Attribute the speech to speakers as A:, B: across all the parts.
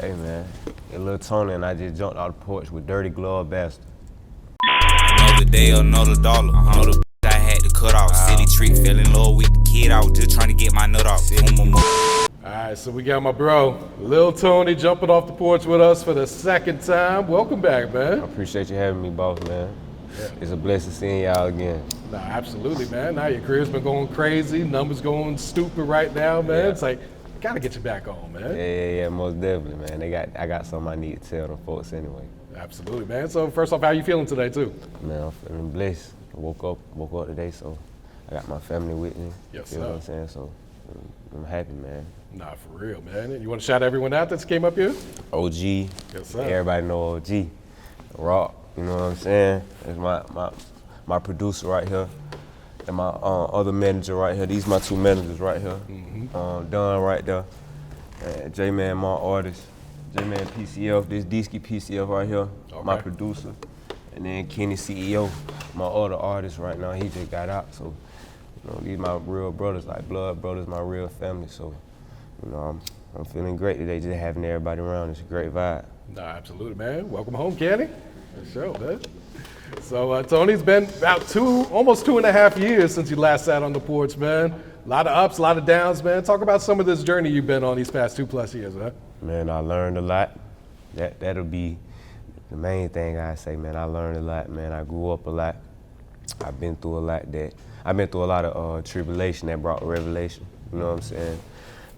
A: Hey man, it's Lil Tony and I just jumped out the porch with dirty glove bastard.
B: Another day, another dollar. Know the I had to cut off. City treat, fell in love with the kid. I was just trying to get my nut off.
C: Alright, so we got my bro, Lil Tony, jumping off the porch with us for the second time. Welcome back, man.
A: I appreciate you having me, boss, man. Yeah. It's a blessing seeing y'all again.
C: Nah, absolutely, man. Now your career's been going crazy, numbers going stupid right now, man. Yeah. It's like, gotta get you back on, man.
A: Yeah, most definitely, man. I got something I need to tell them folks anyway.
C: Absolutely, man. So first off, how you feeling today, too?
A: Man, I'm feeling blessed. I woke up today, so I got my family with me.
C: Yes,
A: you know what I'm saying? So I'm happy, man.
C: Nah, for real, man. You want to shout everyone out that's came up here?
A: OG.
C: Yes, sir.
A: Everybody know OG. Rock, you know what I'm saying? That's my producer right here. And my other manager right here. These my two managers right here. Mm-hmm. Don right there. J-Man, my artist. J-Man PCF, this Deesky PCF right here, okay. My producer. And then Kenny CEO, my other artist right now, he just got out. So, you know, these my real brothers, like blood brothers, my real family. So, you know, I'm feeling great today, just having everybody around. It's a great vibe.
C: Nah, absolutely, man. Welcome home, Kenny. For sure, man. So, Tony, it's been about almost 2.5 years since you last sat on the porch, man. A lot of ups, a lot of downs, man. Talk about some of this journey you've been on these past 2+ years, man.
A: Man, I learned a lot. That'll be the main thing I say, man. I learned a lot, man. I grew up a lot. I've been through a lot of tribulation that brought revelation. You know what I'm saying?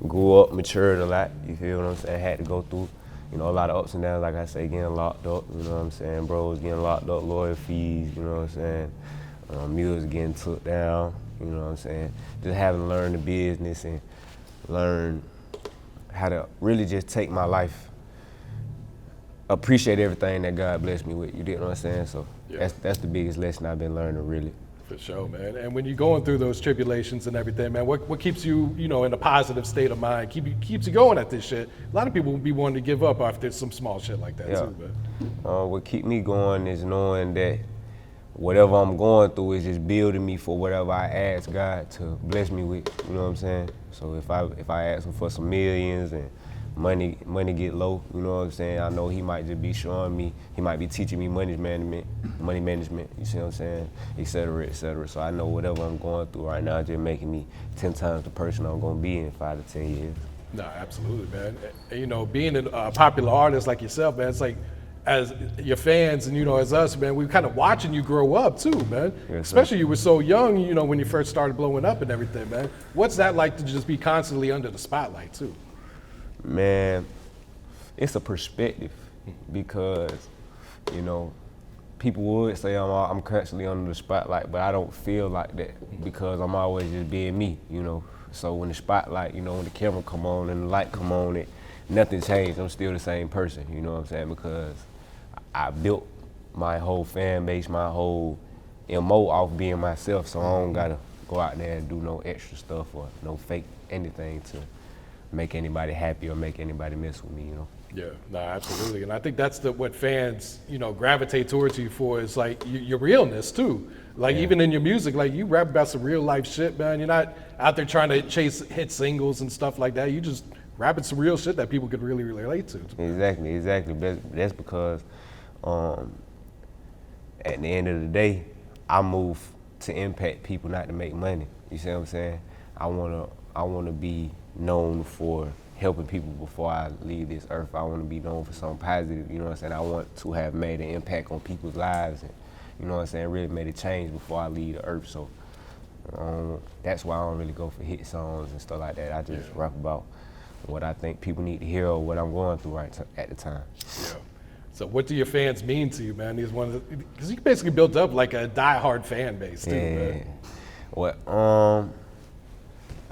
A: Grew up, matured a lot. You feel what I'm saying? Had to go through, you know, a lot of ups and downs. Like I say, getting locked up. You know what I'm saying? Bros getting locked up, lawyer fees. You know what I'm saying? Music getting took down. You know what I'm saying? Just having to learn the business and learn how to really just take my life, appreciate everything that God blessed me with. You get what I'm saying? So yeah. That's the biggest lesson I've been learning, really.
C: For sure, man. And when you're going through those tribulations and everything, man, what keeps you, you know, in a positive state of mind, keeps you going at this shit? A lot of people will be wanting to give up after some small shit like that, too, man.
A: What keep me going is knowing that whatever I'm going through is just building me for whatever I ask God to bless me with. You know what I'm saying? So if I ask him for some millions and money get low, you know what I'm saying? I know he might just be showing me, he might be teaching me money management, you see what I'm saying? Et cetera, et cetera. So I know whatever I'm going through right now is just making me 10 times the person I'm gonna be in 5 to 10 years.
C: No, absolutely, man. And, you know, being a popular artist like yourself, man, it's like, as your fans and, you know, as us, man, we're kind of watching you grow up too, man. Yes, especially you were so young, you know, when you first started blowing up and everything, man. What's that like to just be constantly under the spotlight too?
A: Man, it's a perspective because, you know, people would say I'm constantly under the spotlight, but I don't feel like that because I'm always just being me, you know. So when the spotlight, you know, when the camera come on and the light come on, nothing changed. I'm still the same person, you know what I'm saying? Because I built my whole fan base, my whole MO off being myself, so I don't gotta go out there and do no extra stuff or no fake anything to make anybody happy or make anybody mess with me, you know?
C: Yeah, no, absolutely. And I think that's what fans, you know, gravitate towards you for is like your realness too. Like even in your music, like you rap about some real life shit, man. You're not out there trying to chase hit singles and stuff like that. You just rapping some real shit that people could really relate to.
A: Exactly. That's because at the end of the day, I move to impact people, not to make money. You see what I'm saying? I wanna be known for helping people before I leave this earth. I wanna be known for something positive, you know what I'm saying? I want to have made an impact on people's lives and, you know what I'm saying, really made a change before I leave the earth. So that's why I don't really go for hit songs and stuff like that. I just rap about what I think people need to hear or what I'm going through at the time. Yeah.
C: So what do your fans mean to you, man? Because you basically built up like a diehard fan base too, man.
A: Well,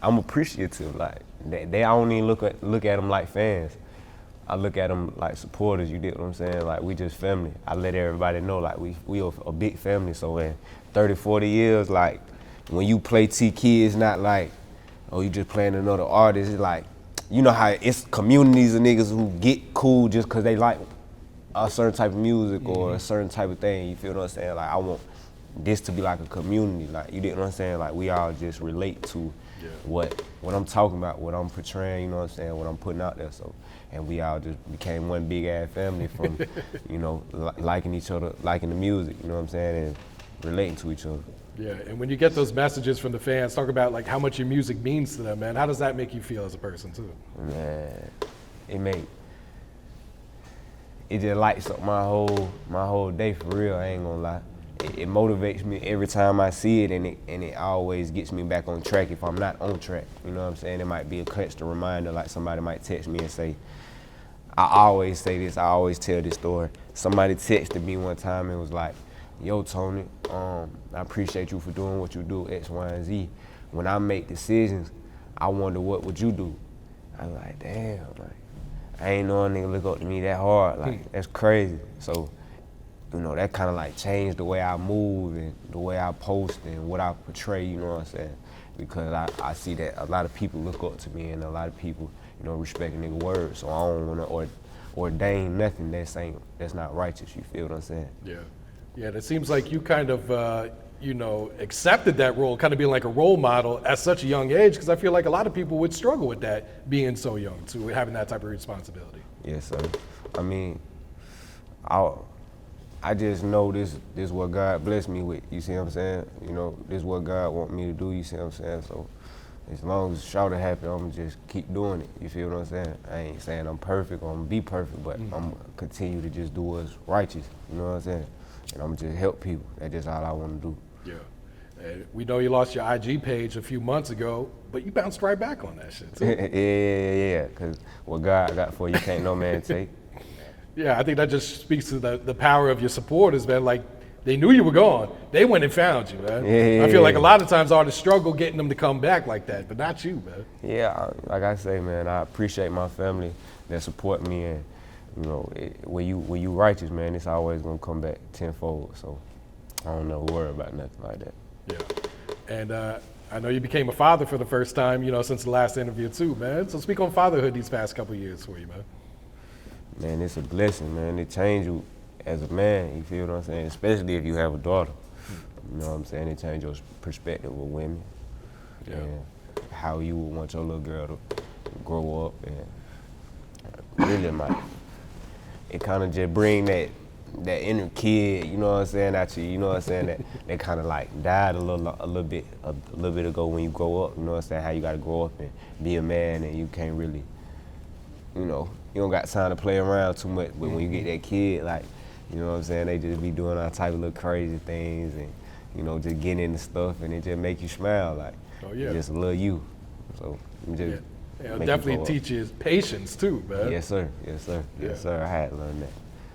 A: I'm appreciative. Like I don't even look at them like fans. I look at them like supporters. You get what I'm saying? Like we just family. I let everybody know like we are a big family. So in 30, 40 years, like when you play T-Kid, it's not like, oh, you just playing another artist. It's like, you know how it's communities of niggas who get cool just because they like a certain type of music or a certain type of thing. You feel what I'm saying? Like I want this to be like a community. Like you get what I'm saying? Like we all just relate to what I'm talking about, what I'm portraying, you know what I'm saying, what I'm putting out there. So, and we all just became one big ass family from, you know, liking each other, liking the music, you know what I'm saying, and relating to each other.
C: Yeah, and when you get those messages from the fans, talk about like how much your music means to them, man. How does that make you feel as a person too?
A: Man, it just lights up my whole day for real. I ain't gonna lie. It motivates me every time I see it, and it always gets me back on track if I'm not on track. You know what I'm saying? It might be a constant reminder, like somebody might text me and say, I always say this, I always tell this story. Somebody texted me one time and was like, yo, Tony, I appreciate you for doing what you do, X, Y, and Z. When I make decisions, I wonder what would you do? I'm like, damn, like, I ain't know a nigga look up to me that hard. Like, that's crazy. So, you know, that kind of like changed the way I move and the way I post and what I portray, you know what I'm saying? Because I see that a lot of people look up to me and a lot of people, you know, respect a nigga word. So I don't want to ordain nothing that's not righteous, you feel what I'm saying?
C: Yeah. Yeah, and it seems like you kind of, you know, accepted that role, kind of being like a role model at such a young age, because I feel like a lot of people would struggle with that, being so young, too, having that type of responsibility.
A: Yes, sir. I mean, I just know this is what God blessed me with, you see what I'm saying? You know, this is what God want me to do, you see what I'm saying? So as long as Shawty happy, I'm gonna just keep doing it, you feel what I'm saying? I ain't saying I'm perfect or I'm gonna be perfect, but I'm gonna continue to just do what's righteous, you know what I'm saying? And I'm gonna just help people. That's just all I wanna do.
C: Yeah. And we know you lost your IG page a few months ago, but you bounced right back on that shit too.
A: Yeah, because what God got for you can't no man take.
C: Yeah, I think that just speaks to the power of your supporters, man. Like, they knew you were gone. They went and found you, man.
A: Yeah.
C: I feel like a lot of times artists struggle getting them to come back like that, but not you, man.
A: Yeah, like I say, man, I appreciate my family that support me, and you know, when you righteous, man, it's always gonna come back tenfold. So I don't know, worry about nothing like that.
C: Yeah, and I know you became a father for the first time, you know, since the last interview too, man. So speak on fatherhood these past couple years for you, man.
A: Man, it's a blessing, man. It changes you as a man, you feel what I'm saying? Especially if you have a daughter. You know what I'm saying? It changes your perspective with women.
C: Yeah.
A: And how you would want your little girl to grow up, and really it kind of just bring that inner kid, you know what I'm saying, at you, you know what I'm saying, that kind of like died a little bit ago when you grow up, you know what I'm saying, how you gotta grow up and be a man, and you can't really, you know, you don't got time to play around too much, but when you get that kid, like, you know what I'm saying, they just be doing all type of little crazy things, and, you know, just getting into stuff, and it just make you smile, like, just a little you. So, you just
C: it'll definitely teach you patience too, man.
A: Yes, sir. Yes, sir. Yes, sir. I had to learn that.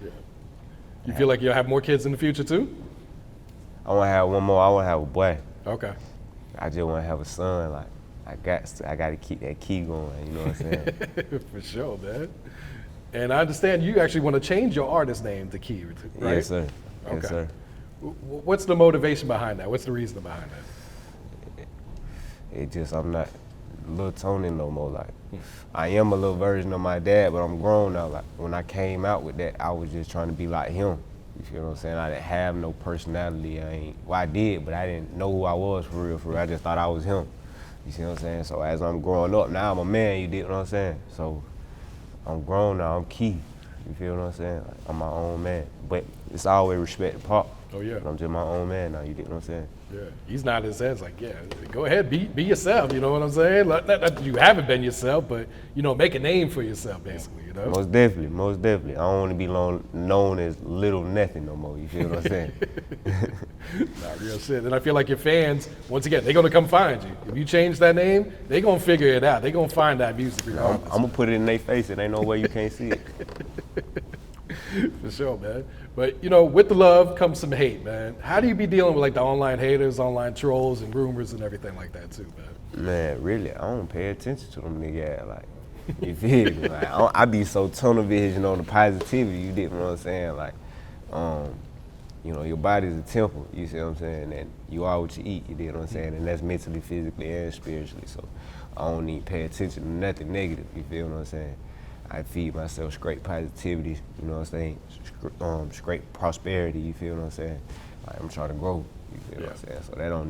C: Yeah. You feel like you'll have more kids in the future too?
A: I want to have one more. I want to have a boy.
C: Okay.
A: I just want to have a son. Like, I got to keep that key going. You know what I'm saying?
C: For sure, man. And I understand you actually want to change your artist name to Key, right?
A: Yes, sir.
C: Okay.
A: Yes, sir.
C: What's the motivation behind that? What's the reason behind that?
A: It just, I'm not Lil Tony no more. Like, I am a little version of my dad, but I'm grown now. Like, when I came out with that, I was just trying to be like him. You feel what I'm saying? I didn't have no personality. I did, but I didn't know who I was for real. I just thought I was him. You see what I'm saying? So as I'm growing up, now I'm a man, you dig what I'm saying? So I'm grown now, I'm Key. You feel what I'm saying? Like, I'm my own man. But it's always respect the Pop.
C: Oh, yeah.
A: But I'm just my own man now, you dig what I'm saying?
C: Yeah, he's not his head. It's like, yeah, go ahead, be yourself. You know what I'm saying? Not that you haven't been yourself, but you know, make a name for yourself, basically. You know.
A: Most definitely. I don't want to be known as little nothing no more. You feel what I'm saying?
C: Not real shit. And I feel like your fans, once again, they're gonna come find you. If you change that name, they're gonna figure it out. They're gonna find that music.
A: I'm gonna put it in their face. It ain't no way you can't see it.
C: For sure, man. But you know, with the love comes some hate, man. How do you be dealing with like the online haters, online trolls, and rumors and everything like that too, man?
A: Man, really, I don't pay attention to them niggas. Like, you feel me? Like, I be so tunnel vision on the positivity. You dig what I'm saying? Like, you know, your body's a temple. You see what I'm saying? And you are what you eat. You dig what I'm saying? And that's mentally, physically, and spiritually. So I don't need to pay attention to nothing negative. You feel what I'm saying? I feed myself straight positivity, you know what I'm saying? Straight prosperity, you feel what I'm saying? Like, I'm trying to grow, you feel what I'm saying? So that I don't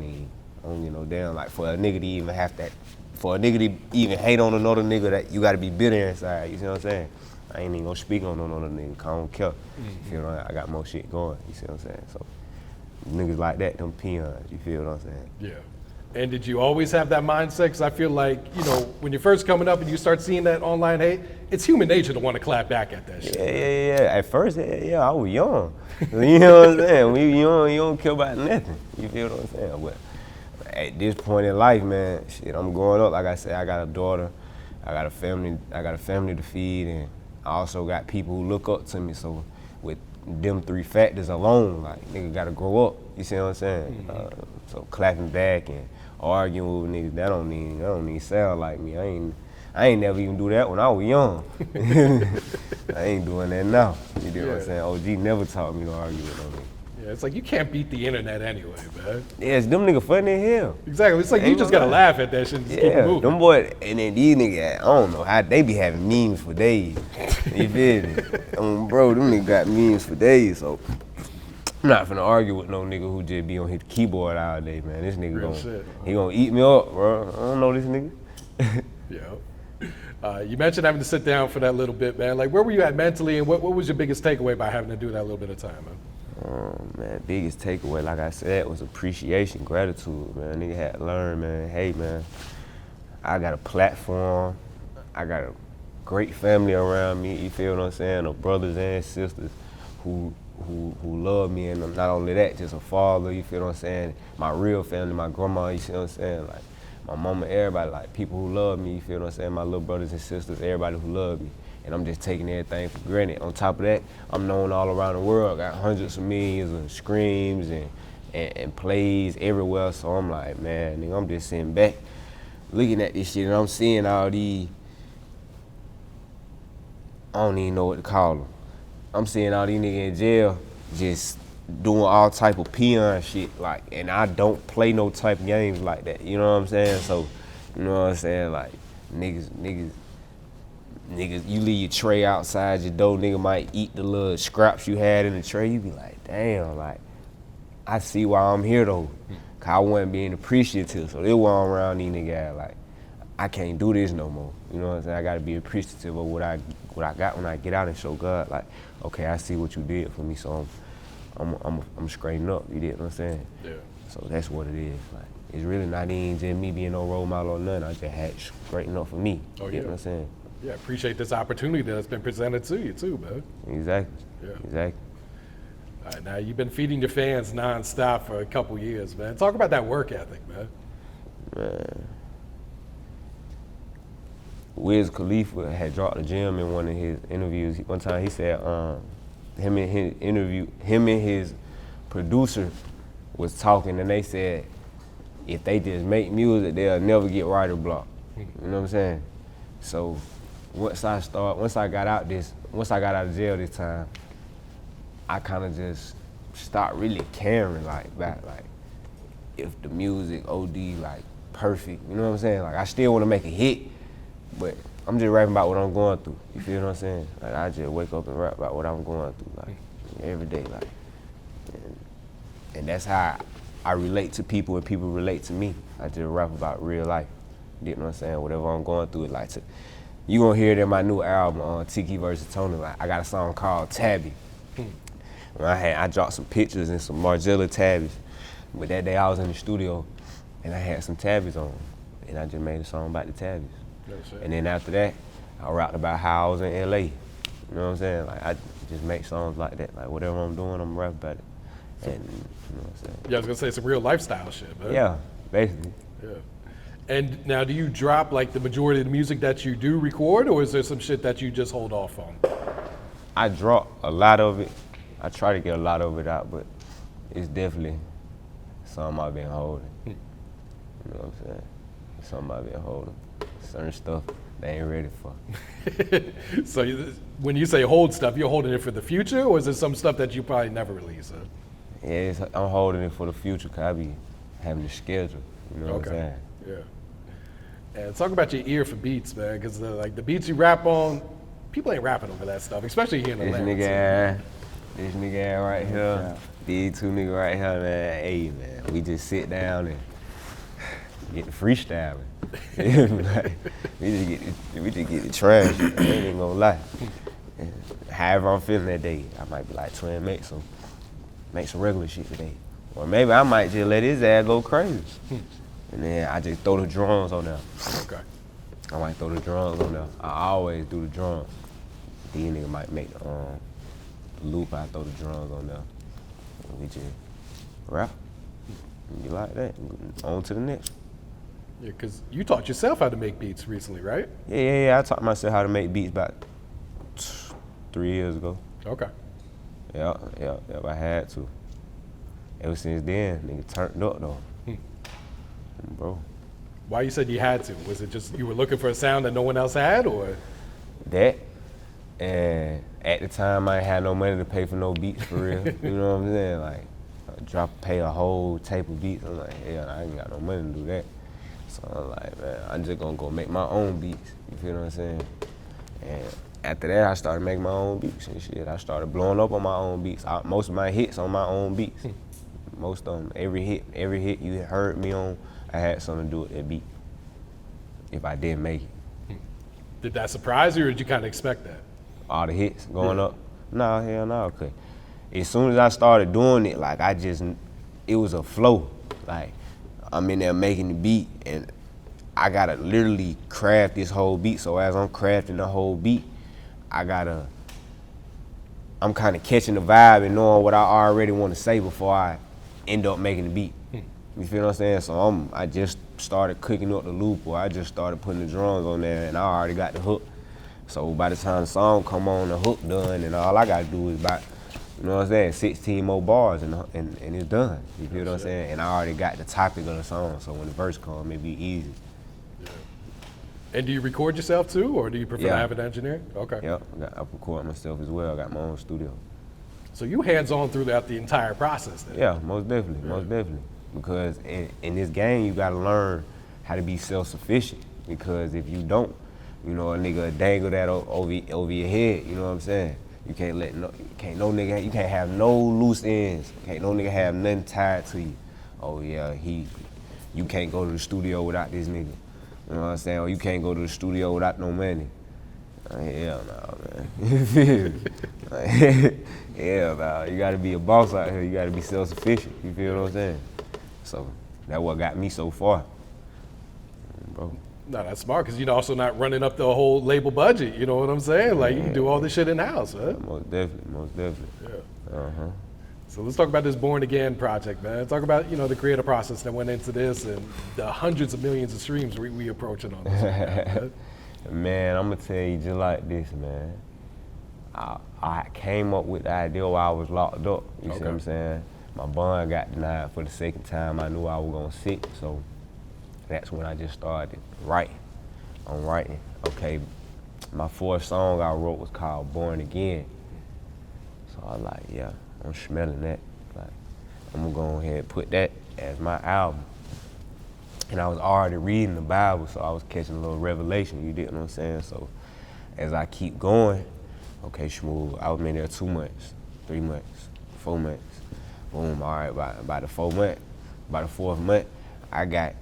A: I don't get no damn. Like for a nigga to even have that, for a nigga to even hate on another nigga, that you gotta be bitter inside. You see what I'm saying? I ain't even gonna speak on another nigga, 'cause I don't care. You feel what I'm saying? I got more shit going. You see what I'm saying? So niggas like that, them peons. You feel what I'm saying?
C: Yeah. And did you always have that mindset? Because I feel like, you know, when you're first coming up and you start seeing that online hate, it's human nature to want to clap back at that shit.
A: Yeah. At first, yeah, I was young. You know what I'm saying? When you young, you don't care about nothing. You feel what I'm saying? But at this point in life, man, shit, I'm growing up. Like I said, I got a daughter, I got a family to feed, and I also got people who look up to me. So with them 3 factors alone, like, nigga gotta grow up. You see what I'm saying? So clapping back and arguing with niggas, that don't even sound like me. I ain't never even do that when I was young. I ain't doing that now. You know what I'm saying? OG never taught me to argue with no nigga.
C: Yeah, it's like you can't beat the internet anyway, man.
A: Yeah, them niggas funny as hell.
C: Exactly. It's like you just gotta laugh at that shit and just keep it moving.
A: Them boys, and then these niggas, I don't know how they be having memes for days. You feel me? Bro, them niggas got memes for days, so I'm not finna argue with no nigga who just be on his keyboard all day, man. This nigga he gonna eat me up, bro. I don't know this nigga.
C: Yeah. You mentioned having to sit down for that little bit, man. Like, where were you at mentally, and what was your biggest takeaway by having to do that little bit of time, man?
A: Man, biggest takeaway, like I said, was appreciation, gratitude, man. Nigga had to learn, man. Hey, man, I got a platform. I got a great family around me. You feel what I'm saying? Of brothers and sisters who love me, and not only that, just a father. You feel what I'm saying? My real family, my grandma. You see what I'm saying? Like my mama, everybody, like people who love me. You feel what I'm saying? My little brothers and sisters, everybody who love me. And I'm just taking everything for granted. On top of that, I'm known all around the world. Got hundreds of millions of streams and plays everywhere. So I'm like, man, nigga, I'm just sitting back, looking at this shit, and I'm seeing all these, I don't even know what to call them. I'm seeing all these niggas in jail just doing all type of peon shit, like, and I don't play no type of games like that. You know what I'm saying? So, you know what I'm saying? Like, niggas, you leave your tray outside your door, nigga might eat the little scraps you had in the tray. You be like, damn, like, I see why I'm here though. 'Cause I wasn't being appreciative. So they were around these niggas like, I can't do this no more. You know what I'm saying? I gotta be appreciative of what I got when I get out and show God, like, okay, I see what you did for me, so I'm straightening up. You get what I'm saying?
C: Yeah.
A: So that's what it is. Like, it's really not even just me being no role model or nothing. I just had to straighten up for me. You get what I'm saying?
C: Yeah, appreciate this opportunity that's been presented to you too, man.
A: Exactly.
C: Yeah.
A: Exactly.
C: All right, now you've been feeding your fans nonstop for a couple years, man. Talk about that work ethic, man.
A: Man. Wiz Khalifa had dropped a gem in one of his interviews. One time he said him and his producer was talking, and they said if they just make music, they'll never get writer block. You know what I'm saying? So once I got out of jail this time, I kind of just stopped really caring like if the music OD like perfect. You know what I'm saying? Like, I still want to make a hit, but I'm just rapping about what I'm going through. You feel what I'm saying? Like, I just wake up and rap about what I'm going through, like, every day, like, and that's how I relate to people and people relate to me. I just rap about real life. You know what I'm saying? Whatever I'm going through, like, you gonna hear it in my new album, Tiki vs. Tony. Like, I got a song called Tabby. I dropped some pictures and some Margiela tabbies. But that day I was in the studio and I had some tabbies on, and I just made a song about the tabbies. And then after that, I rapped about how I was in LA. You know what I'm saying? Like, I just make songs like that. Like, whatever I'm doing, I'm rapping about it. And you know what I'm saying?
C: Yeah, I was gonna say some real lifestyle shit, man.
A: Yeah, basically.
C: Yeah. And now, do you drop like the majority of the music that you do record, or is there some shit that you just hold off on?
A: I drop a lot of it. I try to get a lot of it out, but it's definitely something I've been holding. You know what I'm saying? Something I've been holding. Certain stuff they ain't ready for.
C: So when you say hold stuff, you're holding it for the future, or is there some stuff that you probably never release?
A: Yeah, I'm holding it for the future because I be having the schedule. You know what I'm saying?
C: Yeah. And talk about your ear for beats, man, because like the beats you rap on, people ain't rapping over that stuff, especially here in Atlanta.
A: This nigga right here, these two niggas right here, man. Hey, man, we just sit down and get the freestyling. Like, we just get the trash. I ain't even gonna lie. And however I'm feeling that day, I might be like, twin, make some regular shit today. Or maybe I might just let his ass go crazy. And then I just throw the drums on there.
C: Okay.
A: I might throw the drums on there. I always do the drums. These niggas might make the loop, I throw the drums on there. And we just rap. You like that? On to the next.
C: Yeah, because you taught yourself how to make beats recently, right?
A: Yeah. I taught myself how to make beats about 3 years ago.
C: Okay.
A: Yeah, I had to. Ever since then, nigga turned up though. Bro.
C: Why you said you had to? Was it just you were looking for a sound that no one else had, or?
A: That, and at the time I ain't had no money to pay for no beats for real. You know what I'm saying? Like, pay a whole tape of beats. I'm like, hell, I ain't got no money to do that. So I'm like, man, I'm just gonna go make my own beats. You feel what I'm saying? And after that, I started making my own beats and shit. I started blowing up on my own beats. Most of my hits on my own beats. Most of them, every hit you heard me on, I had something to do with that beat. If I didn't make it.
C: Did that surprise you, or did you kind of expect that?
A: All the hits going up? No, hell no, cause as soon as I started doing it, like it was a flow. Like I'm in there making the beat and I gotta literally craft this whole beat. So as I'm crafting the whole beat, I'm kind of catching the vibe and knowing what I already want to say before I end up making the beat. You feel what I'm saying? So I just started cooking up the loop, or I just started putting the drums on there, and I already got the hook. So by the time the song come on, the hook done, and all I gotta do is about, you know what I'm saying, 16 more bars, and it's done. You feel what I'm saying? And I already got the topic of the song, so when the verse comes, it be easy.
C: Yeah. And do you record yourself too, or do you prefer to
A: Yeah.
C: have an engineer? Okay.
A: Yep, I record myself as well. I got my own studio.
C: So you hands-on throughout the entire process then?
A: Yeah, most definitely. Because in this game, you gotta learn how to be self-sufficient. Because if you don't, you know, a nigga dangle that over your head. You know what I'm saying? You can't you can't have no loose ends. Can't no nigga have nothing tied to you. Oh yeah, you can't go to the studio without this nigga. You know what I'm saying? Or you can't go to the studio without no money. Hell no, man. You feel me? Hell no. You gotta be a boss out here. You gotta be self-sufficient. You feel what I'm saying? So that's what got me so far, bro.
C: No, that's smart, because you're also not running up the whole label budget. You know what I'm saying? Like, you can do all this shit in-house, right?
A: Most definitely.
C: Yeah.
A: Uh-huh.
C: So let's talk about this Born Again project, man. Talk about, the creative process that went into this and the hundreds of millions of streams we approaching on this. Man.
A: Man, I'm gonna tell you just like this, man. I came up with the idea while I was locked up. You see what I'm saying? My bond got denied for the second time. I knew I was gonna sit, so that's when I just started writing. I'm writing. Okay, my fourth song I wrote was called Born Again. So I was like, yeah, I'm smelling that. Like, I'm gonna go ahead and put that as my album. And I was already reading the Bible, so I was catching a little revelation, you get what I'm saying? So as I keep going, okay, Shmoo, I was in there 2 months, 3 months, 4 months. Boom, all right, by the fourth month, I got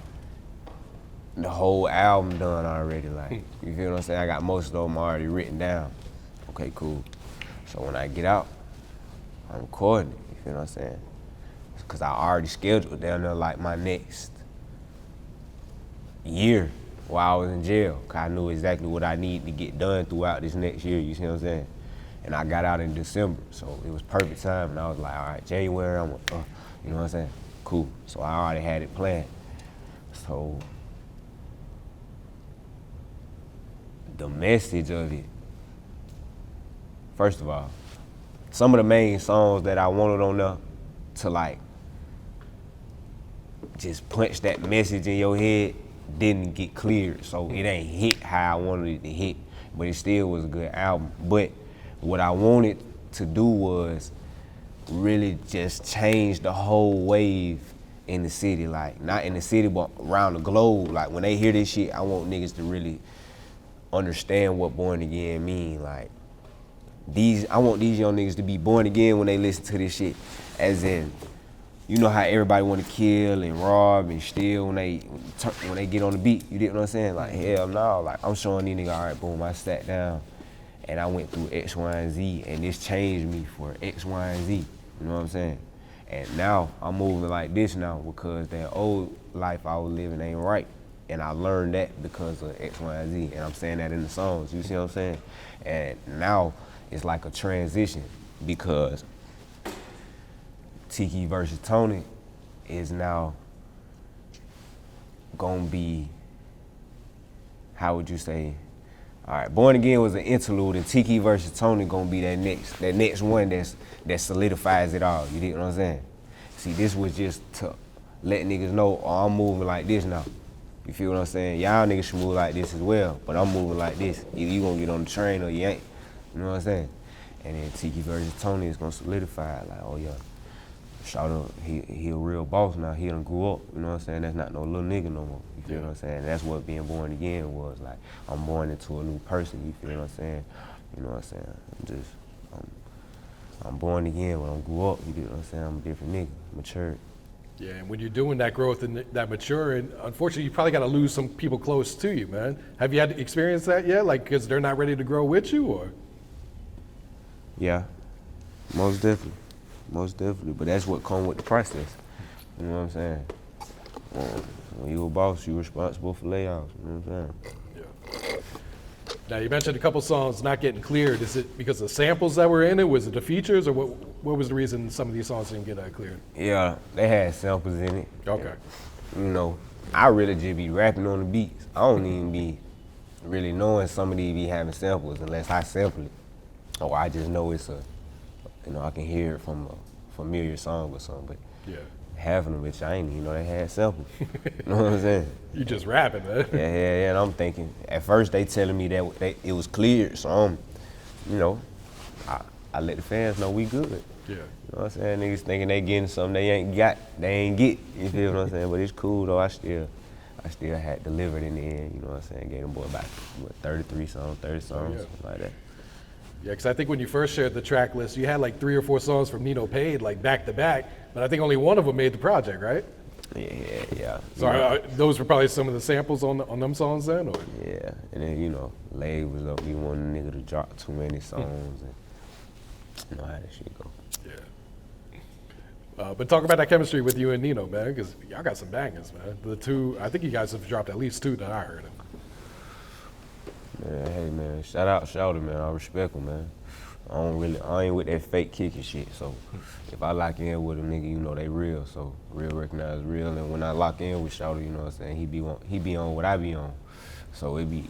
A: the whole album done already. Like, you feel what I'm saying? I got most of them already written down. Okay, cool. So when I get out, I'm recording it, you feel what I'm saying? Because I already scheduled down there like my next year while I was in jail. Cause I knew exactly what I need to get done throughout this next year, you see what I'm saying? And I got out in December, so it was perfect time. And I was like, all right, January, you know what I'm saying? Cool. So I already had it planned. So the message of it, first of all, some of the main songs that I wanted on there to like just punch that message in your head didn't get cleared. So it ain't hit how I wanted it to hit, but it still was a good album. But what I wanted to do was really just change the whole wave in the city. Like, not in the city, but around the globe. Like, when they hear this shit, I want niggas to really understand what born again mean. Like, I want these young niggas to be born again when they listen to this shit. As in, you know how everybody want to kill and rob and steal when they get on the beat. You get what I'm saying? Like, hell no. Like, I'm showing these niggas, all right, boom, I sat down and I went through X, Y, and Z, and this changed me for X, Y, and Z. You know what I'm saying? And now I'm moving like this now because that old life I was living ain't right. And I learned that because of X, Y, and Z. And I'm saying that in the songs, you see what I'm saying? And now it's like a transition because Tiki versus Tony is now gonna be, how would you say? All right, Born Again was an interlude, and Tiki versus Tony gonna be that next one that solidifies it all. You get what I'm saying? See, this was just to let niggas know, oh, I'm moving like this now. You feel what I'm saying? Y'all niggas should move like this as well, but I'm moving like this. Either you gonna get on the train or you ain't. You know what I'm saying? And then Tiki versus Tony is gonna solidify it, like, oh yeah, shout out, he a real boss now. He done grew up. You know what I'm saying? That's not no little nigga no more. You feel what I'm saying? That's what being born again was. Like, I'm born into a new person. You feel what I'm saying? You know what I'm saying? I'm born again when I grew up. You get what I'm saying? I'm a different nigga, matured.
C: Yeah, and when you're doing that growth and that maturing, unfortunately, you probably got to lose some people close to you, man. Have you had to experience that yet? Like, because they're not ready to grow with you, or?
A: Yeah, most definitely. Most definitely, but that's what come with the process. You know what I'm saying? When you a boss, you responsible for layoffs. You know what I'm saying?
C: Yeah. Now you mentioned a couple songs not getting cleared. Is it because of samples that were in it? Was it the features, or what was the reason some of these songs didn't get cleared?
A: Yeah, they had samples in it.
C: Okay.
A: You know, I really just be rapping on the beats. I don't even be really knowing some of these be having samples unless I sample it, or I just know it's a. You know, I can hear it from a familiar song or something, but
C: yeah,
A: half of them, bitch, I ain't even know they had samples. You know what I'm saying?
C: You just rapping, man.
A: Yeah, and I'm thinking, at first they telling me that it was cleared, so you know, I let the fans know we good.
C: Yeah.
A: You know what I'm saying? Niggas thinking they getting something they ain't got, they ain't get. You feel what I'm saying? But it's cool though, I still had delivered in the end, you know what I'm saying? Gave them boy about 33 songs, 30 songs, something like that.
C: Yeah, because I think when you first shared the track list, you had like 3 or 4 songs from Nino Paid, like back to back, but I think only one of them made the project, right?
A: Yeah.
C: So those were probably some of the samples on them songs then, or?
A: Yeah, and then you know, Lay was up, he wanted a nigga to drop too many songs, and you know how that shit go.
C: Yeah. But talk about that chemistry with you and Nino, man, because y'all got some bangers, man. The two, I think you guys have dropped at least 2 that I heard of.
A: Man, hey man, shout out Shouter, man. I respect him, man. I ain't with that fake kicking shit. So if I lock in with a nigga, you know they real. So real recognize real. And when I lock in with Shouter, you know what I'm saying, he be on what I be on. So it'd be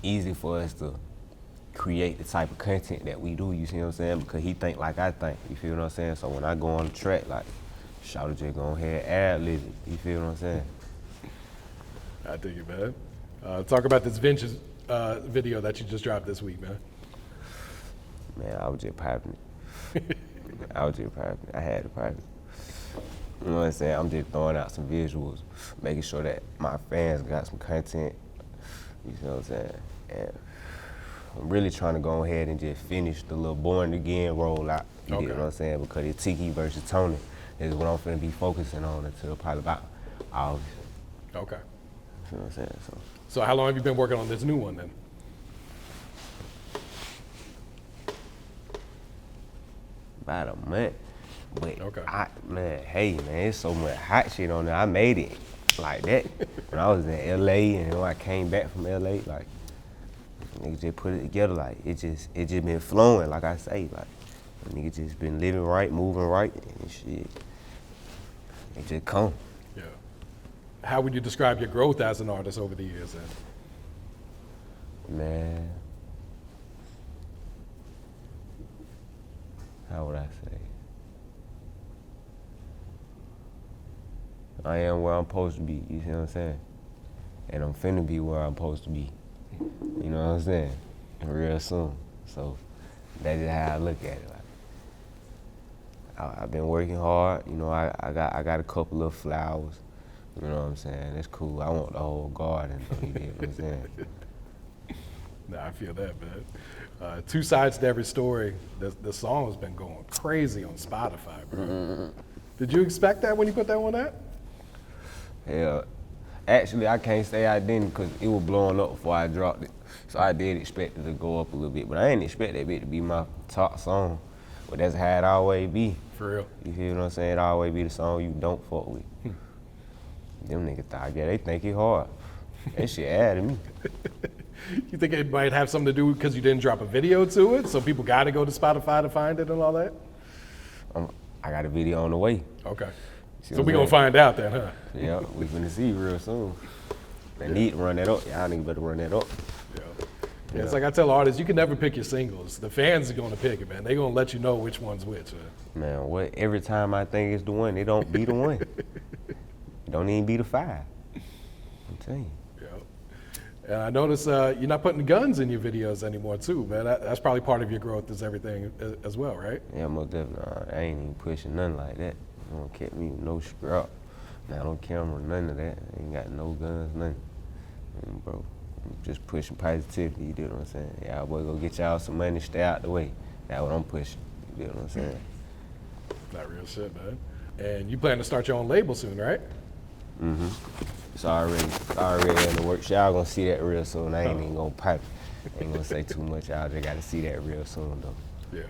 A: easy for us to create the type of content that we do, you see what I'm saying? Because he think like I think, you feel what I'm saying? So when I go on the track, like, Shouter just go ahead, ad-lib it, you feel what I'm saying?
C: I dig it, man. Talk about this vintage video that you just dropped this week, man.
A: Man, I was just piping it. I had to pipe it. You know what I'm saying? I'm just throwing out some visuals, making sure that my fans got some content. You know what I'm saying? And I'm really trying to go ahead and just finish the little Born Again rollout. You get what I'm saying? Because it's Tiki versus Tony is what I'm finna be focusing on until probably about August.
C: Okay.
A: You know what I'm saying?
C: So how long have you been working on this new one then?
A: About a month. But
C: okay.
A: It's so much hot shit on there. I made it like that when I was in LA, and when I came back from LA, like niggas just put it together, like it just been flowing, like I say, like niggas just been living right, moving right, and shit. It just come.
C: Yeah. How would you describe your growth as an artist over the years then?
A: Man, how would I say? I am where I'm supposed to be, you see what I'm saying? And I'm finna be where I'm supposed to be. You know what I'm saying? Real soon. So that's just how I look at it. Like, I've been working hard, you know, I got a couple of flowers, you know what I'm saying? That's cool. I want the whole garden, though, you get what I'm saying?
C: Nah, I feel that, man. 2 sides to every story. The song has been going crazy on Spotify, bro. Did you expect that when you put that one out?
A: Yeah. Actually, I can't say I didn't because it was blowing up before I dropped it. So I did expect it to go up a little bit, but I didn't expect that bit to be my top song. But that's how it always be.
C: For real.
A: You feel what I'm saying? It always be the song you don't fuck with. Them niggas thought, yeah, they think it hard. That shit added me.
C: You think it might have something to do because you didn't drop a video to it, so people got to go to Spotify to find it and all that?
A: I got a video on the way.
C: Okay.
A: See
C: So
A: what
C: we
A: I'm
C: gonna
A: saying?
C: find out then, huh?
A: Yeah, we finna see real soon. They need to run that up. Y'all niggas better run that up.
C: Yeah, it's like I tell artists, you can never pick your singles. The fans are gonna pick it, man. They gonna let you know which one's which. Man.
A: Man, what? Every time I think it's the one, it don't be the one. It don't even be the 5. I'm telling you.
C: Yeah. And I notice you're not putting guns in your videos anymore, too, man. That's probably part of your growth is everything as well, right?
A: Yeah, most definitely. I ain't even pushing nothing like that. Don't kept me with no strap, not no camera, none of that. Ain't got no guns, nothing. Bro, I'm just pushing positivity, you know what I'm saying? Y'all boy go get y'all some money, stay out the way. That's what I'm pushing, you know what I'm saying?
C: Not real shit, man. And you plan to start your own label soon, right?
A: Mm-hmm. It's already in the works. Y'all gonna see that real soon. I ain't even gonna pipe it. Ain't gonna say too much. Y'all just gotta see that real soon, though.
C: Yeah.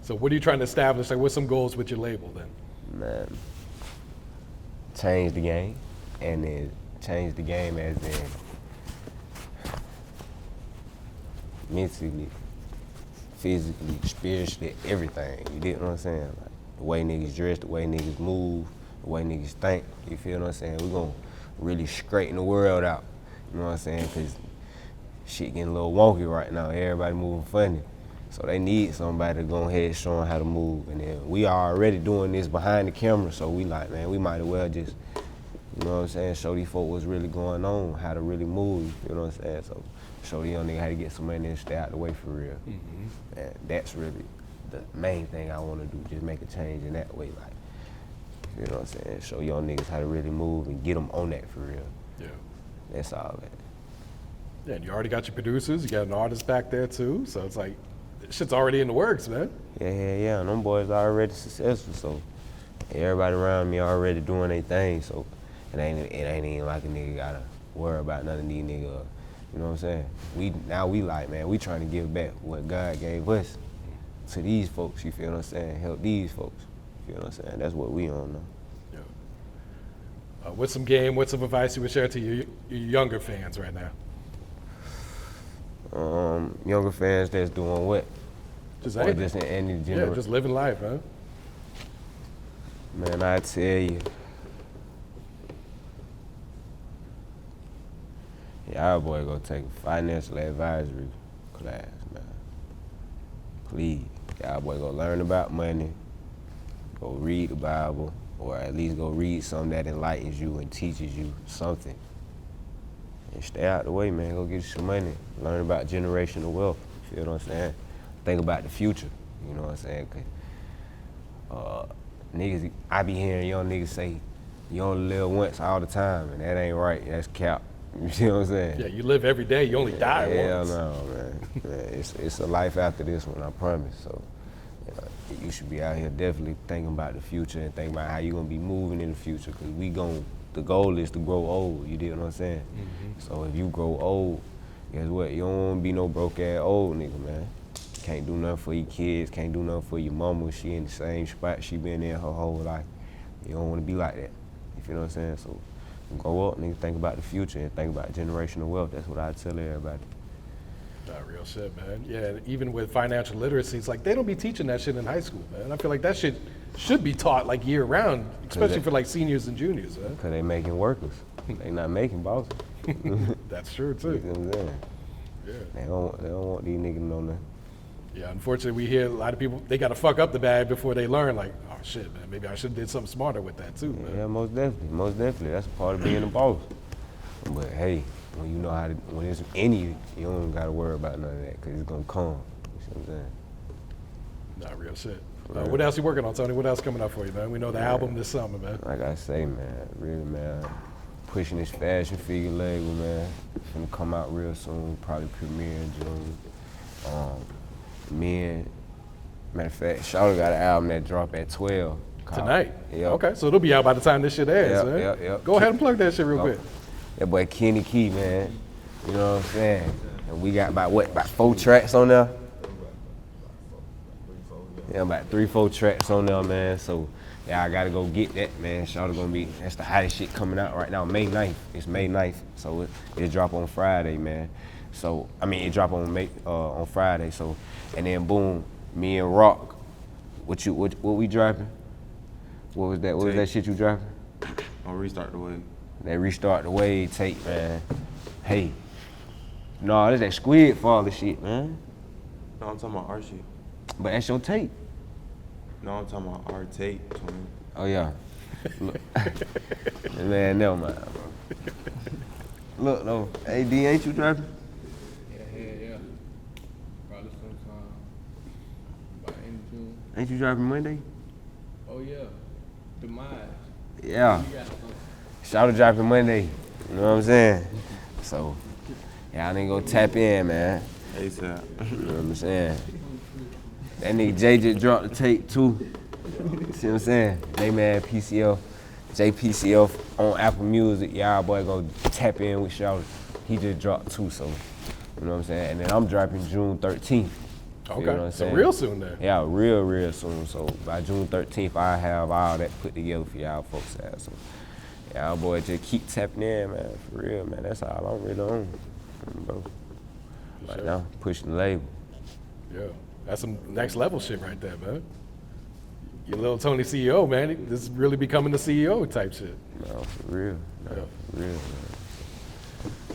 C: So what are you trying to establish? Like, what's some goals with your label then?
A: Man, change the game, and then change the game as in mentally, physically, spiritually, everything. You get what I'm saying? Like the way niggas dress, the way niggas move, the way niggas think. You feel what I'm saying? We gonna really straighten the world out. You know what I'm saying? Cause shit getting a little wonky right now. Everybody moving funny. So they need somebody to go ahead show them how to move. And then we are already doing this behind the camera, so we like, man, we might as well just, you know what I'm saying, show these folks what's really going on, how to really move, you know what I'm saying? So show the young nigga how to get some money and stay out the way for real. Mm-hmm. And that's really the main thing I want to do, just make a change in that way, like, you know what I'm saying? Show young niggas how to really move and get them on that for real.
C: Yeah.
A: That's all that.
C: Yeah, and you already got your producers, you got an artist back there too, so it's like, shit's already in the works, man.
A: Yeah. And them boys already successful, so everybody around me already doing their thing, so it ain't even like a nigga gotta worry about none of these niggas. You know what I'm saying? We like, man, we trying to give back what God gave us to these folks, you feel what I'm saying? Help these folks, you feel what I'm saying? That's what we on now.
C: Yeah. What's some advice you would share to your younger fans right now?
A: Younger fans that's doing what?
C: Just
A: or
C: anything.
A: just in any
C: Yeah,
A: general.
C: just living life, huh?
A: Man, I tell you, y'all boy go take a financial advisory class, man. Please, y'all boy go learn about money, go read the Bible, or at least go read something that enlightens you and teaches you something. And stay out the way, man. Go get you some money. Learn about generational wealth. You feel what I'm saying? Think about the future. You know what I'm saying? 'Cause, niggas, I be hearing young niggas say, you only live once all the time, and that ain't right. That's cap. You see what I'm saying?
C: Yeah, you live every day, you only die
A: Hell
C: once.
A: no, man. It's a life after this one, I promise. So, you should be out here definitely thinking about the future and thinking about how you gonna be moving in the future. Cause the goal is to grow old. You dig what I'm saying? Mm-hmm. So if you grow old, guess what? You don't wanna be no broke ass old nigga, man. Can't do nothing for your kids. Can't do nothing for your mama. She in the same spot she been in her whole life. You don't wanna be like that. You feel what I'm saying? So grow up, nigga. Think about the future and think about generational wealth. That's what I tell everybody.
C: Not real shit, man. Yeah, and even with financial literacy, it's like they don't be teaching that shit in high school, man. I feel like that shit should be taught like year round, especially for like seniors and juniors, man.
A: Cause they making workers. They not making bosses.
C: That's true too.
A: You know what I'm saying?
C: Yeah.
A: They don't want these niggas to know nothing.
C: Yeah, unfortunately, we hear a lot of people, they got to fuck up the bag before they learn, like, oh shit, man, maybe I should have did something smarter with that too, man.
A: Yeah, most definitely. That's part of being a boss. But hey, when you know how to, when it's any, you don't gotta worry about none of that, cause it's gonna come. You see what I'm saying?
C: Not real shit. What else you working on, Tony? What else coming up for you, man? We know the album this summer, man.
A: Like I say, man, really, man, pushing this fashion figure label, man. It's gonna come out real soon, probably premiere in June. Matter of fact, Shawty got an album that dropped at 12.
C: Tonight?
A: Yep.
C: Okay, so it'll be out by the time this shit airs, man.
A: Yep.
C: Go ahead and plug that shit real quick.
A: That boy Kenny Key, man. You know what I'm saying? And we got about 4 tracks on there? Yeah, about 3-4 tracks on there, man. So, yeah, I gotta go get that, man. Shawty gonna be, that's the hottest shit coming out right now, May 9th. It's May 9th, so it drop on Friday, man. So, I mean, it drop on Friday, so, and then boom, me and Rock, what we dropping? What was that? What was that shit you dropping?
D: I'll restart the wave.
A: That Restart the Wave tape, man. Hey. No, that's that Squid Father shit, man.
D: No, I'm talking about our shit.
A: But that's your tape.
D: No, I'm talking about our tape, Tony.
A: Oh, yeah. Look. Man, never mind, bro. Look, though. Hey, D, ain't you dropping?
E: Yeah. Probably sometime by end of June.
A: Ain't you dropping Monday?
E: Oh, yeah. Demise.
A: Yeah.
E: You got some.
A: Shout out dropping Monday. You know what I'm saying? So, yeah, I need to go tap in, man.
D: ASAP.
A: You know what I'm saying? That nigga Jay just dropped the tape too. See what I'm saying? J-Man PCF, JPCF on Apple Music. Y'all boy go tap in with Shawty. He just dropped 2, so you know what I'm saying? And then I'm dropping June 13th.
C: Okay,
A: You know what I'm
C: so
A: saying?
C: real soon then.
A: Yeah, real soon. So by June 13th, I have all that put together for y'all folks. So y'all boy just keep tapping in, man. For real, man. That's all I'm really on, bro. Right now, pushing the label.
C: Yeah, that's some next level shit right there, man. Your Lil Tony CEO, man. This is really becoming the CEO type shit.
A: No, for real. No,
C: Yeah.
A: for real, man.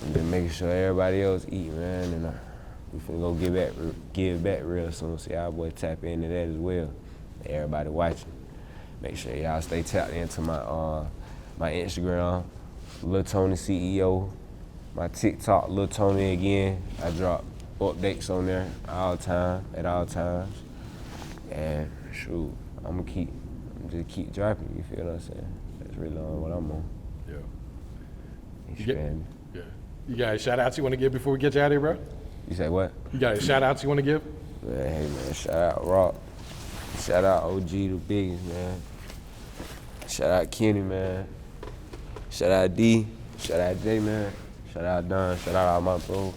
A: And then making sure everybody else eat, man. And we finna go give back real soon. So y'all boy tap into that as well. Everybody watching. Make sure y'all stay tapped into my Instagram, Lil Tony CEO. My TikTok, Lil Tony again. I drop updates on there at all times. And shoot, I'm just keep dropping, you feel what I'm saying? That's really on what I'm on.
C: Yeah.
A: Expanding.
C: Yeah. You got any shout outs you want to give before we get you out of here, bro?
A: You say what?
C: You got any shout outs you want to give?
A: Man, hey man, shout out Rock. Shout out OG the biggest, man. Shout out Kenny, man. Shout out D. Shout out J, man. Shout out Don. Shout out all my bro.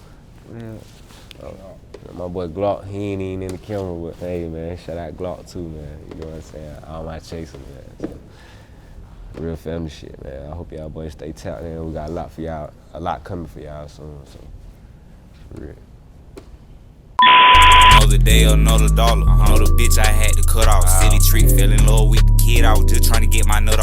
A: My boy Glock, he ain't even in the camera, but hey man, shout out Glock too, man. You know what I'm saying? All my chasing, man. So, real family shit, man. I hope y'all boys stay tapped in. We got a lot for y'all, a lot coming for y'all soon. So, for real.
B: Know the day or know the dollar. Know the bitch I had to cut off. City treat, fell in love with the kid. I was just trying to get my nut off.